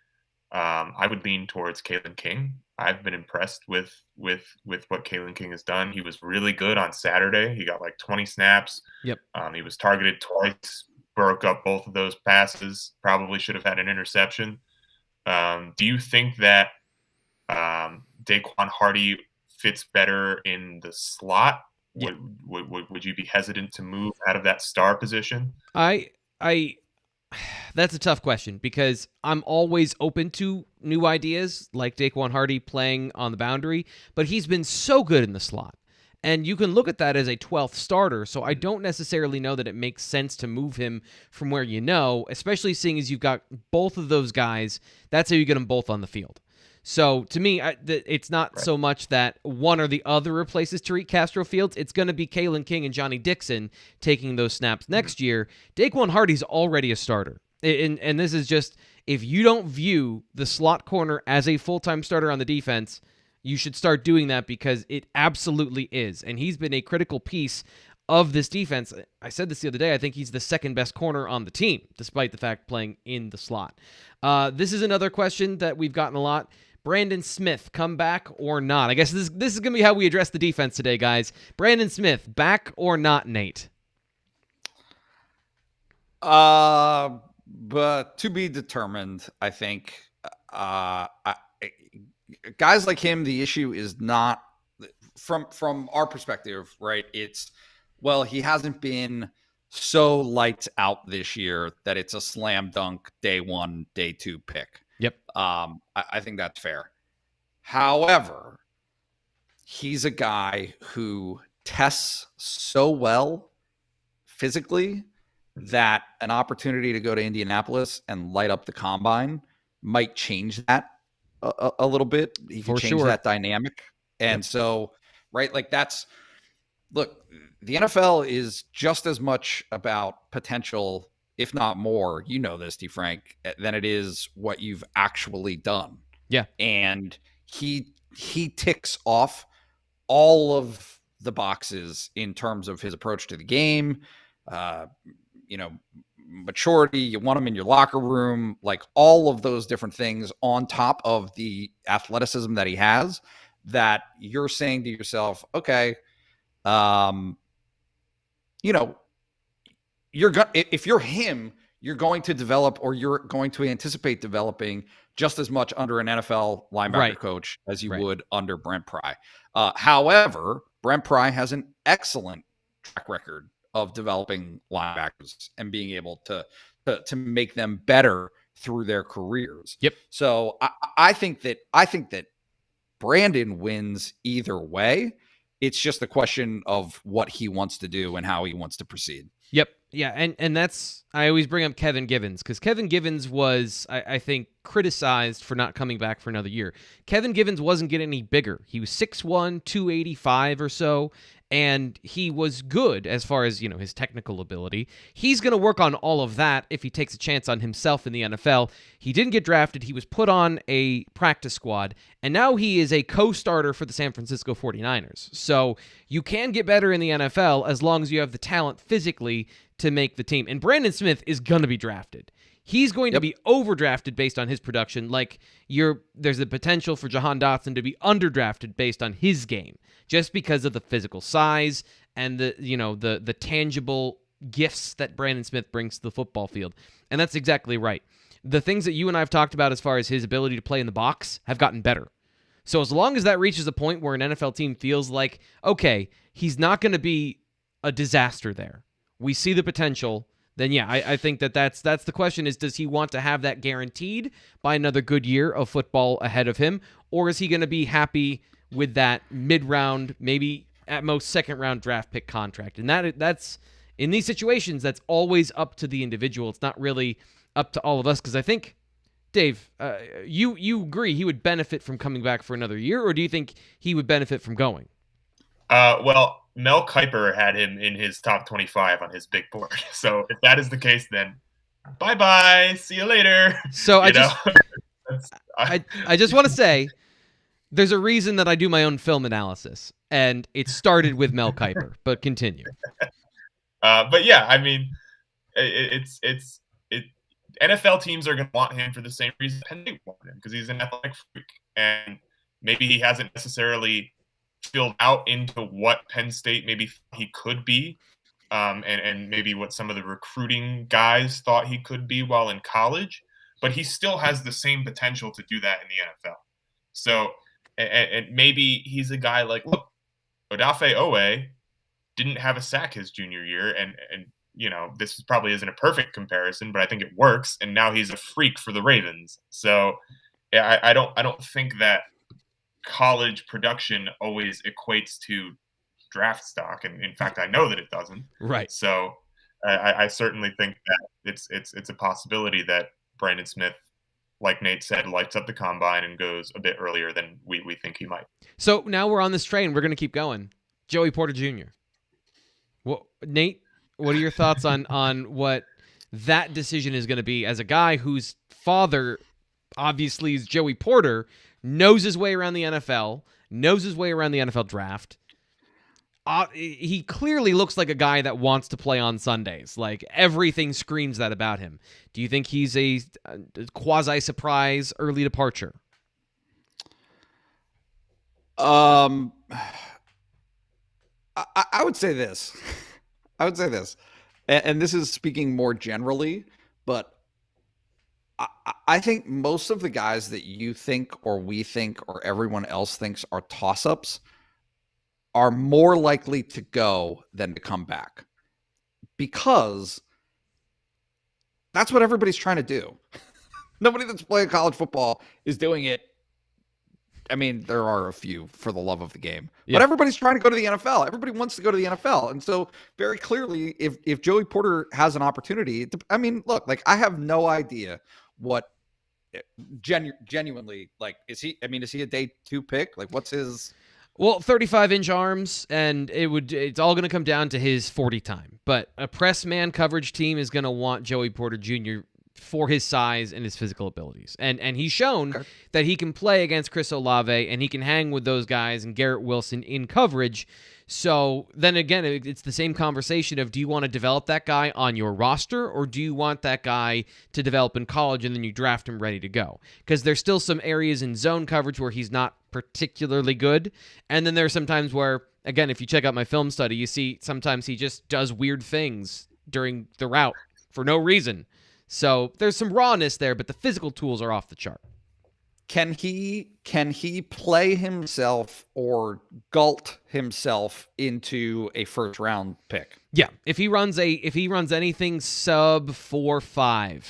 I would lean towards Kalen King. I've been impressed with what Kalen King has done. He was really good on Saturday. He got like 20 snaps. Yep. He was targeted twice, broke up both of those passes. Probably should have had an interception. Do you think that Daquan Hardy fits better in the slot? Yeah. Would you be hesitant to move out of that star position? That's a tough question because I'm always open to new ideas like Daquan Hardy playing on the boundary, but he's been so good in the slot. And you can look at that as a 12th starter, so I don't necessarily know that it makes sense to move him from where especially seeing as you've got both of those guys. That's how you get them both on the field. So to me, it's not so much that one or the other replaces Tariq Castro-Fields. It's going to be Kalen King and Johnny Dixon taking those snaps next year. Daquan Hardy's already a starter. And this is just, if you don't view the slot corner as a full-time starter on the defense, you should start doing that because it absolutely is. And he's been a critical piece of this defense. I said this the other day. I think he's the second best corner on the team, despite the fact playing in the slot. This is another question that we've gotten a lot. Brandon Smith, come back or not? I guess this is going to be how we address the defense today, guys. Brandon Smith, back or not, Nate? But to be determined, I think. Guys like him, the issue is not from our perspective, right? It's, well, he hasn't been so lights out this year that it's a slam dunk day 1, day 2 pick. Yep. I think that's fair. However, he's a guy who tests so well physically that an opportunity to go to Indianapolis and light up the combine might change that a little bit. He can change that dynamic. And so, right, like look, the NFL is just as much about potential, if not more, you know this, T. Frank, than it is what you've actually done. Yeah. And he ticks off all of the boxes in terms of his approach to the game, maturity. You want him in your locker room, like all of those different things on top of the athleticism that he has, that you're saying to yourself, okay, if you're him, you're going to develop, or you're going to anticipate developing just as much under an NFL linebacker coach as you would under Brent Pry. However, Brent Pry has an excellent track record of developing linebackers and being able to make them better through their careers. Yep. So I think that Brandon wins either way. It's just a question of what he wants to do and how he wants to proceed. Yep. Yeah, and that's, I always bring up Kevin Givens, because Kevin Givens was, I think, criticized for not coming back for another year. Kevin Givens wasn't getting any bigger. He was 6'1", 285 or so, and he was good as far as, his technical ability. He's going to work on all of that if he takes a chance on himself in the NFL. He didn't get drafted. He was put on a practice squad, and now he is a co-starter for the San Francisco 49ers. So you can get better in the NFL as long as you have the talent physically to make the team. And Brandon Smith is going to be drafted. He's going to be overdrafted based on his production. Like there's the potential for Jahan Dotson to be underdrafted based on his game, just because of the physical size and the tangible gifts that Brandon Smith brings to the football field. And that's exactly right. The things that you and I have talked about as far as his ability to play in the box have gotten better. So as long as that reaches a point where an NFL team feels like, okay, he's not going to be a disaster there, we see the potential, then yeah, I think that's the question is, does he want to have that guaranteed by another good year of football ahead of him, or is he going to be happy with that mid-round, maybe at most second-round draft pick contract? And that's in these situations, that's always up to the individual. It's not really up to all of us, because I think, Dave, you agree he would benefit from coming back for another year, or do you think he would benefit from going? Well, Mel Kiper had him in his top 25 on his big board. So if that is the case, then bye-bye. See you later. So I just want to say there's a reason that I do my own film analysis, and it started with Mel Kiper, but continue. But yeah, I mean, NFL teams are going to want him for the same reason Penn State want him, because he's an athletic freak, and maybe he hasn't necessarily filled out into what Penn State maybe he could be, and maybe what some of the recruiting guys thought he could be while in college, but he still has the same potential to do that in the NFL. So, and maybe he's a guy like, look, Odafe Owe didn't have a sack his junior year, and this probably isn't a perfect comparison, but I think it works, and now he's a freak for the Ravens. So, yeah, I don't think that college production always equates to draft stock, and in fact I know that it doesn't. Right. So I certainly think that it's a possibility that Brandon Smith, like Nate said, lights up the combine and goes a bit earlier than we think he might. So now we're on this train, we're going to keep going. Joey Porter Jr. Well, Nate, what are your thoughts on what that decision is going to be, as a guy whose father obviously is Joey Porter, knows his way around the NFL, knows his way around the NFL draft. He clearly looks like a guy that wants to play on Sundays. Like, everything screams that about him. Do you think he's a quasi-surprise early departure? I would say this. And this is speaking more generally, but I think most of the guys that you think, or we think, or everyone else thinks are toss-ups are more likely to go than to come back, because that's what everybody's trying to do. Nobody that's playing college football is doing it. I mean, there are a few for the love of the game, but everybody's trying to go to the NFL. Everybody wants to go to the NFL. And so very clearly, if Joey Porter has an opportunity, I mean, look, like, I have no idea what genuinely, like, is he a day 2 pick? Like, what's his? Well, 35-inch arms, and it's all going to come down to his 40 time. But a press man coverage team is going to want Joey Porter Jr. for his size and his physical abilities. And he's shown that he can play against Chris Olave, and he can hang with those guys and Garrett Wilson in coverage. So then again, it's the same conversation of, do you want to develop that guy on your roster, or do you want that guy to develop in college and then you draft him ready to go? Because there's still some areas in zone coverage where he's not particularly good. And then there's some times where, again, if you check out my film study, you see sometimes he just does weird things during the route for no reason. So there's some rawness there, but the physical tools are off the chart. Can he play himself or gult himself into a first round pick? Yeah, if he runs anything sub 4.5,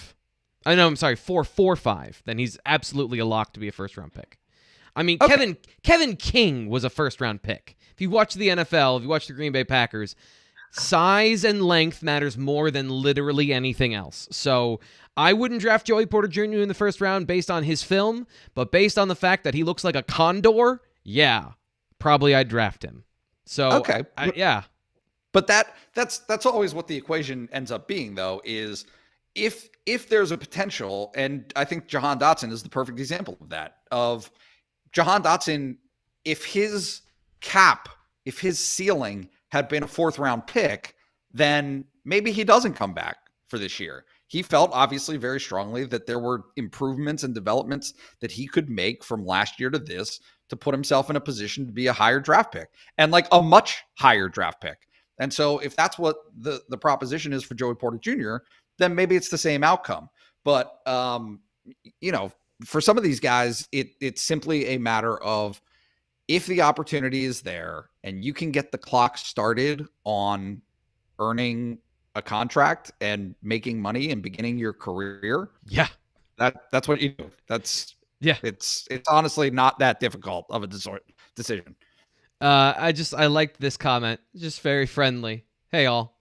4.45, then he's absolutely a lock to be a first round pick. I mean, okay. Kevin King was a first round pick. If you watch the NFL, if you watch the Green Bay Packers, size and length matters more than literally anything else. So I wouldn't draft Joey Porter Jr. in the first round based on his film, but based on the fact that he looks like a condor, yeah, probably I'd draft him. So okay, yeah. But that's always what the equation ends up being, though, is if there's a potential, and I think Jahan Dotson is the perfect example of that. Of Jahan Dotson, if his ceiling had been a 4th round pick, then maybe he doesn't come back for this year. He felt obviously very strongly that there were improvements and developments that he could make from last year to this to put himself in a position to be a higher draft pick, and like a much higher draft pick. And so if that's what the proposition is for Joey Porter Jr., then maybe it's the same outcome. But, for some of these guys, it's simply a matter of, if the opportunity is there and you can get the clock started on earning a contract and making money and beginning your career, Yeah. That's what you do. It's honestly not that difficult of a decision. I liked this comment. Just very friendly. Hey all.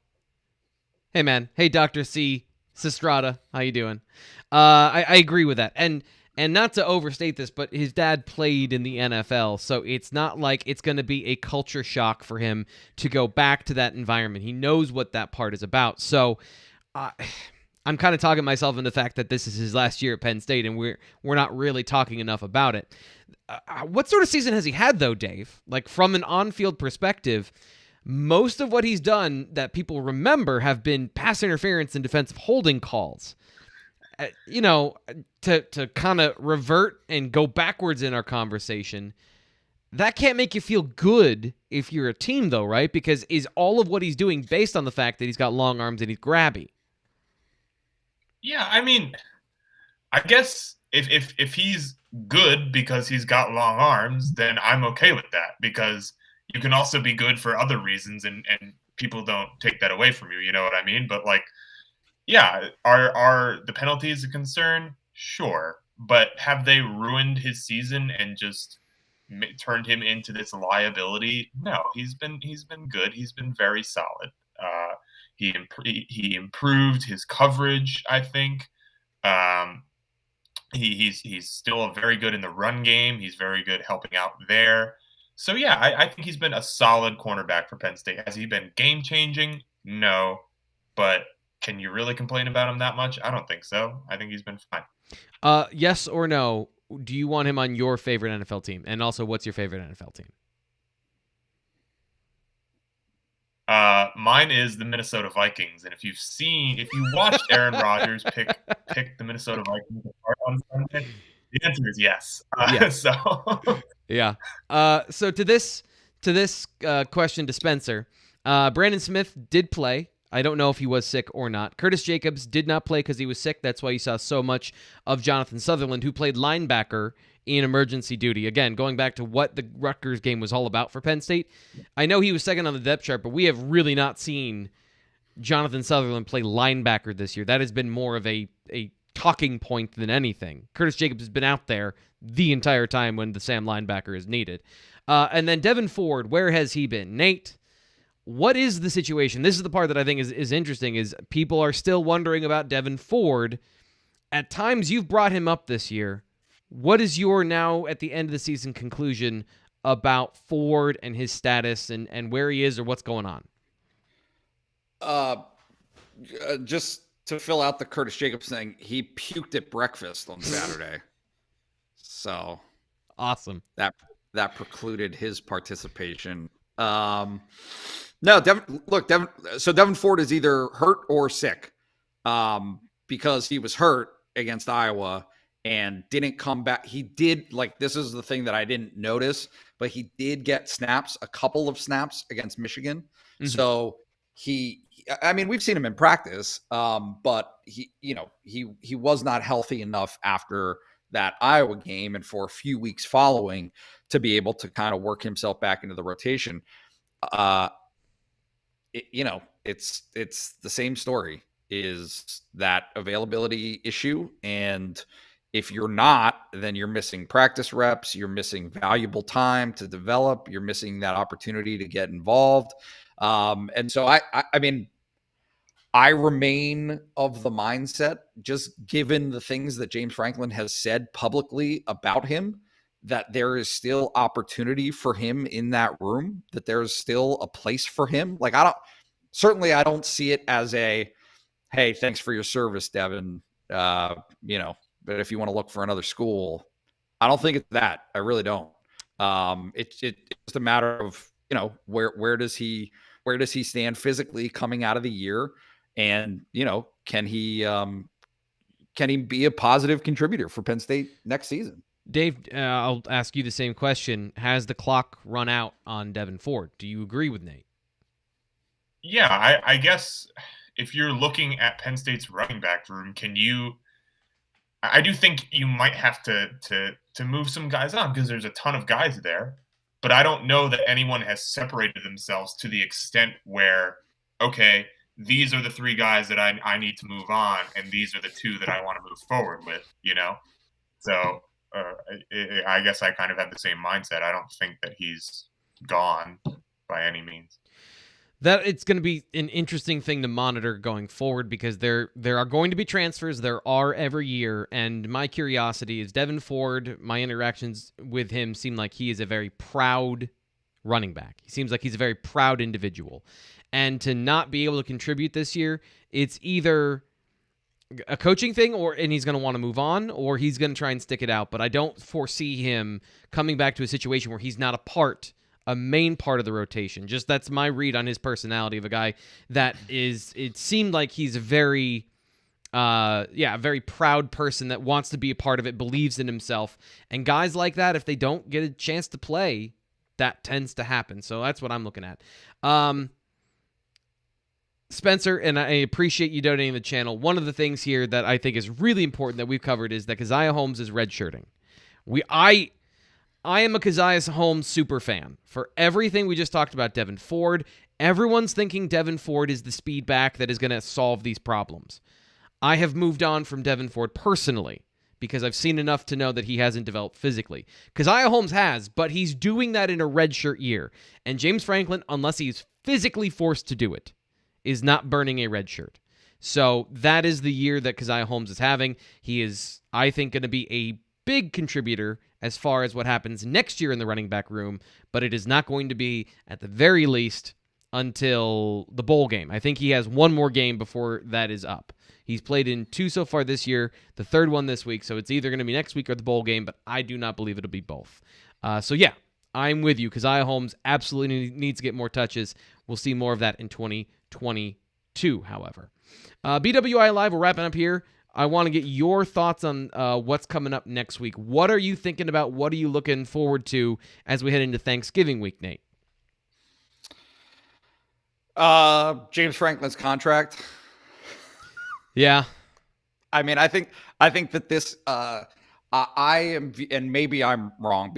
Hey man. Hey Dr. C. Sistrata. How you doing? I agree with that. And not to overstate this, but his dad played in the NFL, so it's not like it's going to be a culture shock for him to go back to that environment. He knows what that part is about. So I'm kind of talking myself into the fact that this is his last year at Penn State, and we're not really talking enough about it. What sort of season has he had, though, Dave? Like, from an on-field perspective, most of what he's done that people remember have been pass interference and defensive holding calls. To kind of revert and go backwards in our conversation, that can't make you feel good if you're a team, though, right? Because is all of what he's doing based on the fact that he's got long arms and he's grabby? Yeah, I mean, I guess if he's good because he's got long arms, then I'm okay with that, because you can also be good for other reasons, and people don't take that away from you. You know what I mean? But like, yeah, are the penalties a concern? Sure, but have they ruined his season and just turned him into this liability? No, he's been good. He's been very solid. He improved his coverage, I think. He's still very good in the run game. He's very good helping out there. So yeah, I think he's been a solid cornerback for Penn State. Has he been game changing? No, but can you really complain about him that much? I don't think so. I think he's been fine. Yes or no? Do you want him on your favorite NFL team? And also, what's your favorite NFL team? Mine is the Minnesota Vikings. And if you watched Aaron Rodgers pick the Minnesota Vikings on Sunday, the answer is yes. Yeah. So to this question to Spencer, Brandon Smith did play. I don't know if he was sick or not. Curtis Jacobs did not play because he was sick. That's why you saw so much of Jonathan Sutherland, who played linebacker in emergency duty. Again, going back to what the Rutgers game was all about for Penn State. I know he was second on the depth chart, but we have really not seen Jonathan Sutherland play linebacker this year. That has been more of a talking point than anything. Curtis Jacobs has been out there the entire time when the Sam linebacker is needed. And then Devon Ford, where has he been? Nate, what is the situation? This is the part that I think is interesting, is people are still wondering about Devon Ford. At times, you've brought him up this year. What is your now, at the end of the season, conclusion about Ford and his status and where he is or what's going on? Just to fill out the Curtis Jacobs thing, he puked at breakfast on Saturday. So awesome. That precluded his participation. No, Devon Ford is either hurt or sick, because he was hurt against Iowa and didn't come back. He did, this is the thing that I didn't notice, but he did get a couple of snaps against Michigan. Mm-hmm. So we've seen him in practice, but he was not healthy enough after that Iowa game and for a few weeks following to be able to kind of work himself back into the rotation. It's the same story, is that availability issue. And if you're not, then you're missing practice reps, you're missing valuable time to develop, you're missing that opportunity to get involved. And so I remain of the mindset, just given the things that James Franklin has said publicly about him, that there is still opportunity for him in that room, that there's still a place for him. I don't see it as a, hey, thanks for your service, Devon. But if you want to look for another school, I don't think it's that. I really don't. It's just a matter of, where does he stand physically coming out of the year? And, can he be a positive contributor for Penn State next season? Dave, I'll ask you the same question. Has the clock run out on Devon Ford? Do you agree with Nate? Yeah, I guess if you're looking at Penn State's running back room, can you I do think you might have to move some guys on because there's a ton of guys there, but I don't know that anyone has separated themselves to the extent where, okay, these are the 3 guys that I need to move on, and these are the 2 that I want to move forward with, So I guess I kind of have the same mindset. I don't think that he's gone by any means. That it's going to be an interesting thing to monitor going forward because there are going to be transfers. There are every year, and my curiosity is Devon Ford. My interactions with him seem like he is a very proud running back. He seems like he's a very proud individual, and to not be able to contribute this year, it's either a coaching thing, and he's going to want to move on, or he's going to try and stick it out. But I don't foresee him coming back to a situation where he's not a main part of the rotation. Just that's my read on his personality of a guy that is, it seemed like he's a very, a very proud person that wants to be a part of it, believes in himself. And guys like that, if they don't get a chance to play, that tends to happen. So that's what I'm looking at. Spencer, and I appreciate you donating the channel. One of the things here that I think is really important that we've covered is that Kaziah Holmes is redshirting. I am a Kaziah Holmes super fan. For everything we just talked about Devon Ford, everyone's thinking Devon Ford is the speed back that is going to solve these problems. I have moved on from Devon Ford personally because I've seen enough to know that he hasn't developed physically. Kaziah Holmes has, but he's doing that in a redshirt year. And James Franklin, unless he's physically forced to do it, is not burning a red shirt. So that is the year that Kaziah Holmes is having. He is, I think, going to be a big contributor as far as what happens next year in the running back room, but it is not going to be, at the very least, until the bowl game. I think he has one more game before that is up. He's played in 2 so far this year, the 3rd one this week, so it's either going to be next week or the bowl game, but I do not believe it'll be both. So yeah, I'm with you. Kaziah Holmes absolutely needs to get more touches. We'll see more of that in 2022, however. BWI Live, we're wrapping up here. I want to get your thoughts on what's coming up next week. What are you thinking about? What are you looking forward to as we head into Thanksgiving week, Nate? James Franklin's contract. Yeah. I mean, I think that this, I am, and maybe I'm wrong.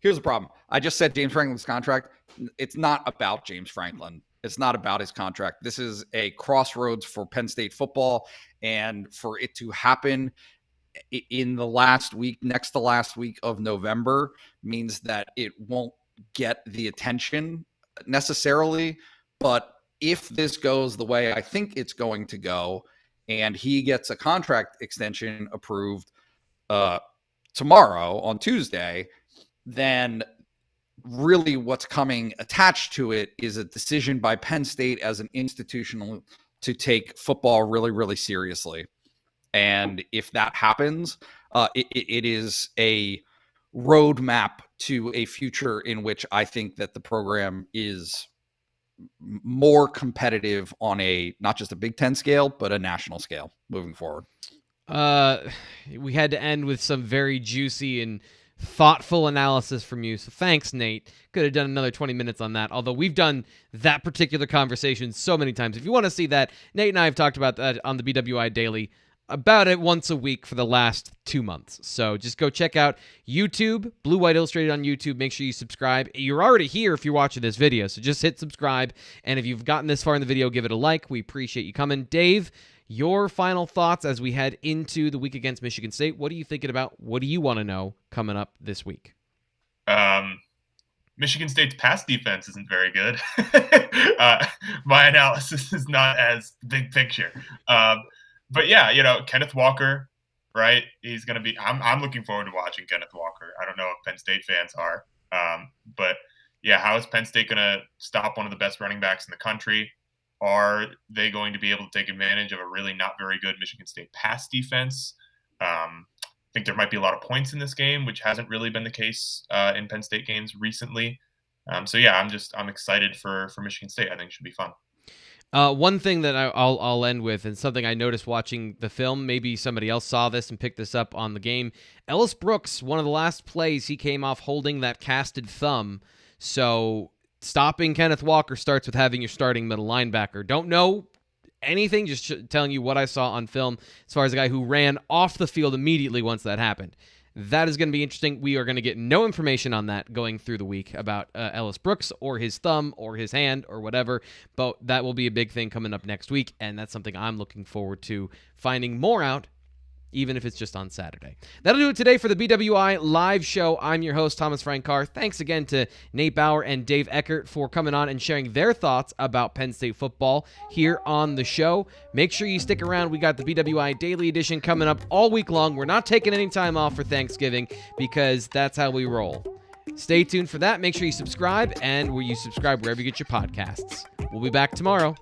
Here's the problem. I just said James Franklin's contract. It's not about James Franklin. It's not about his contract. This is a crossroads for Penn State football, and for it to happen in the next to last week of November means that it won't get the attention necessarily. But if this goes the way I think it's going to go, and he gets a contract extension approved tomorrow on Tuesday, then really what's coming attached to it is a decision by Penn State as an institution to take football really, really seriously. And if that happens, it is a roadmap to a future in which I think that the program is more competitive on a, not just a Big Ten scale, but a national scale moving forward. We had to end with some very juicy and thoughtful analysis from you. So thanks, Nate. Could have done another 20 minutes on that, although we've done that particular conversation so many times. If you want to see that, Nate and I have talked about that on the BWI Daily about it once a week for the last 2 months. So just go check out YouTube, Blue White Illustrated on YouTube. Make sure you subscribe. You're already here if you're watching this video, so just hit subscribe. And if you've gotten this far in the video, give it a like. We appreciate you coming. Dave, your final thoughts as we head into the week against Michigan State. What are you thinking about? What do you want to know coming up this week? Michigan State's pass defense isn't very good. My analysis is not as big picture. But yeah, Kenneth Walker, right? He's going to be, I'm looking forward to watching Kenneth Walker. I don't know if Penn State fans are. But yeah, how is Penn State going to stop one of the best running backs in the country? Are they going to be able to take advantage of a really not very good Michigan State pass defense? I think there might be a lot of points in this game, which hasn't really been the case in Penn State games recently. So yeah, I'm excited for Michigan State. I think it should be fun. One thing that I'll end with, and something I noticed watching the film, maybe somebody else saw this and picked this up on the game. Ellis Brooks, one of the last plays, he came off holding that casted thumb. So stopping Kenneth Walker starts with having your starting middle linebacker. Don't know anything, just telling you what I saw on film as far as a guy who ran off the field immediately once that happened. That is going to be interesting. We are going to get no information on that going through the week about Ellis Brooks or his thumb or his hand or whatever, but that will be a big thing coming up next week, and that's something I'm looking forward to finding more out, even if it's just on Saturday. That'll do it today for the BWI live show. I'm your host, Thomas Frank Carr. Thanks again to Nate Bauer and Dave Eckert for coming on and sharing their thoughts about Penn State football here on the show. Make sure you stick around. We got the BWI Daily Edition coming up all week long. We're not taking any time off for Thanksgiving because that's how we roll. Stay tuned for that. Make sure you subscribe, and where you subscribe wherever you get your podcasts. We'll be back tomorrow.